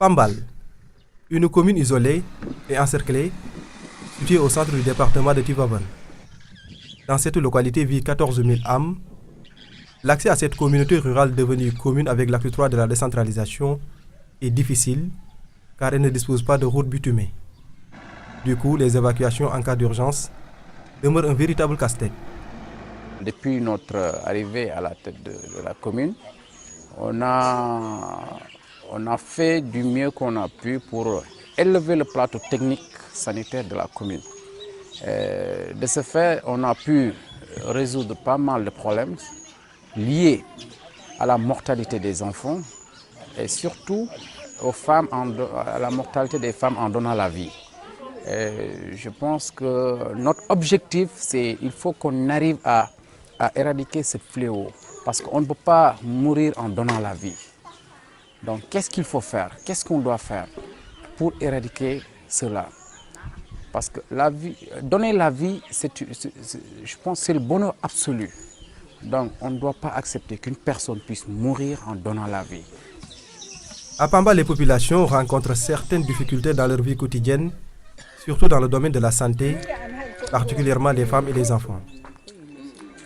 Pambal, une commune isolée et encerclée, située au centre du département de Tivaouane. Dans cette localité vivent 14 000 âmes. L'accès à cette communauté rurale devenue commune avec l'acte 3 de la décentralisation est difficile car elle ne dispose pas de route bitumée. Du coup, les évacuations en cas d'urgence demeurent un véritable casse-tête. Depuis notre arrivée à la tête de la commune, on a fait du mieux qu'on a pu pour élever le plateau technique sanitaire de la commune. De ce fait, on a pu résoudre pas mal de problèmes liés à la mortalité des enfants et surtout à la mortalité des femmes en donnant la vie. Je pense que notre objectif, c'est qu'il faut qu'on arrive à éradiquer ce fléau parce qu'on ne peut pas mourir en donnant la vie. Donc qu'est-ce qu'il faut faire? Qu'est-ce qu'on doit faire pour éradiquer cela? Parce que donner la vie, je pense que c'est le bonheur absolu. Donc on ne doit pas accepter qu'une personne puisse mourir en donnant la vie. À Pambal, les populations rencontrent certaines difficultés dans leur vie quotidienne, surtout dans le domaine de la santé, particulièrement les femmes et les enfants.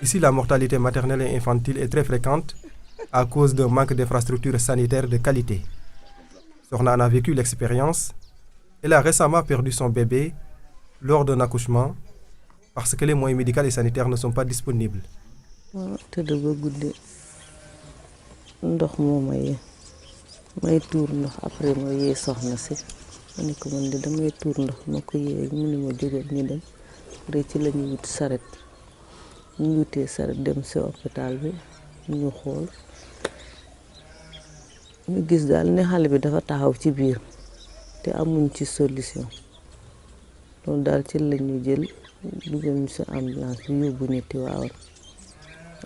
Ici, la mortalité maternelle et infantile est très fréquente à cause d'un manque d'infrastructures sanitaires de qualité. Sorna en a vécu l'expérience. Elle a récemment perdu son bébé lors d'un accouchement parce que les moyens médicaux et sanitaires ne sont pas disponibles. may tuur ndox après ma yee soxna si ma ne ko man de damay tuur ndox ma ko yee mu ne ma jógal ñu dem rek ci la ñu wut saret ñu wutee saret dem si hôpital bi ñu xool ñu gis daal ne xale bi dafa taxaw ci biir te amuñ ci solution loolu daal ci la ñu jël dugal ñu si ambulance bi yóbbu ñu Tivaouane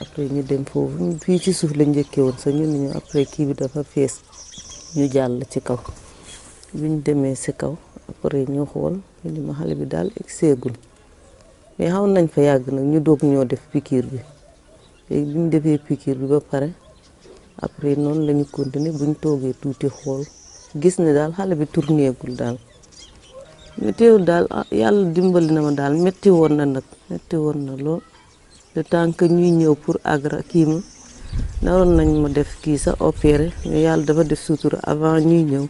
après ñu dem foofu fii ci suuf la njëkkee woon sax ñu ne ñu après kii bi dafa fees ñu jàll ci kaw bi ñu demee si kaw après ñu xool ñu ne ma xale bi daal egseegul mais xaw nañ fa yàgg nag ñu doog ñoo def piqûre bi léegi bi ñu defee piqûre bi ba pare après noonu la ñu continuer bu ñu toogee tuuti xool gis ne daal xale bi tournéegul daal mais teewul daal yàlla dimbali na ma daal métti woon na nag métti woon na lool le temps que ñuy ñëw pour agra kii ma naroon nañ ma def kii sa opéré mais yàlla dafa def sutura avant ñuy ñëw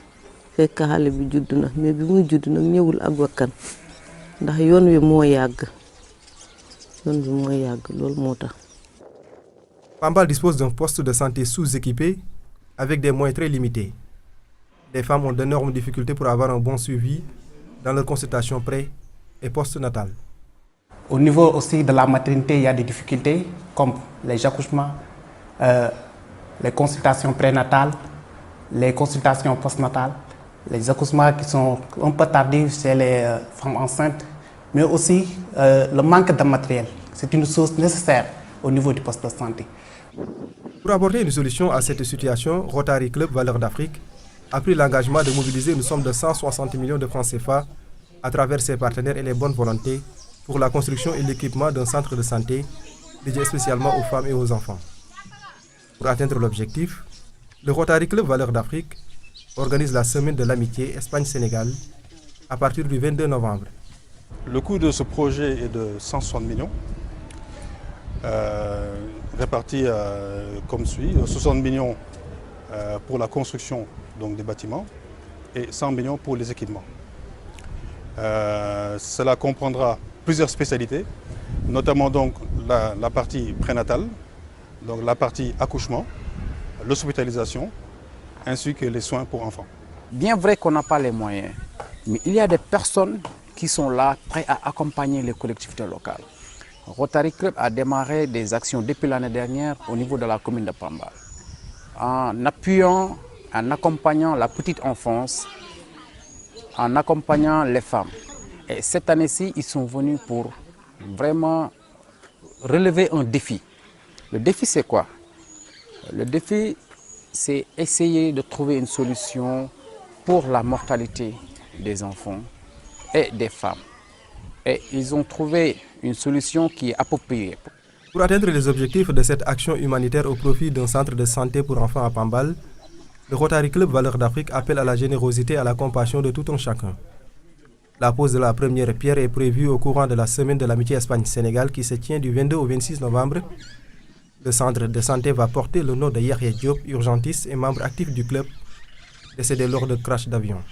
fekk xale bi judd na mais bi muy judd nag ñëwul ak bakkan ndax yoon wi moo yàgg loolu moo tax. Pambal dispose d'un poste de santé sous-équipé avec des moyens très limités. Les femmes ont d'énormes difficultés pour avoir un bon suivi dans leur consultation pré- et post-natale. Au niveau aussi de la maternité, il y a des difficultés comme les accouchements, les consultations prénatales, les consultations postnatales, les accouchements qui sont un peu tardifs chez les femmes enceintes, mais aussi le manque de matériel. C'est une source nécessaire au niveau du poste de santé. Pour apporter une solution à cette situation, Rotary Club Valeurs d'Afrique a pris l'engagement de mobiliser une somme de 160 millions de francs CFA à travers ses partenaires et les bonnes volontés pour la construction et l'équipement d'un centre de santé dédié spécialement aux femmes et aux enfants. Pour atteindre l'objectif, le Rotary Club Valeurs d'Afrique organise la semaine de l'amitié Espagne-Sénégal à partir du 22 novembre. Le coût de ce projet est de 160 millions, répartis comme suit, 60 millions pour la construction donc, des bâtiments et 100 millions pour les équipements. Cela comprendra plusieurs spécialités, notamment donc la partie prénatale, donc la partie accouchement, l'hospitalisation, ainsi que les soins pour enfants. Bien vrai qu'on n'a pas les moyens, mais il y a des personnes qui sont là, prêtes à accompagner les collectivités locales. Rotary Club a démarré des actions depuis l'année dernière au niveau de la commune de Pambal, en appuyant, en accompagnant la petite enfance, en accompagnant les femmes. Et cette année-ci, ils sont venus pour vraiment relever un défi. Le défi, c'est quoi? Le défi, c'est essayer de trouver une solution pour la mortalité des enfants et des femmes. Et ils ont trouvé une solution qui est appropriée. Pour atteindre les objectifs de cette action humanitaire au profit d'un centre de santé pour enfants à Pambal, Le Rotary Club Valeurs d'Afrique appelle à la générosité et à la compassion de tout un chacun. La pose de la première pierre est prévue au courant de la semaine de l'amitié Espagne-Sénégal qui se tient du 22 au 26 novembre. Le centre de santé va porter le nom de Yahya Diop, urgentiste et membre actif du club, décédé lors de crash d'avion.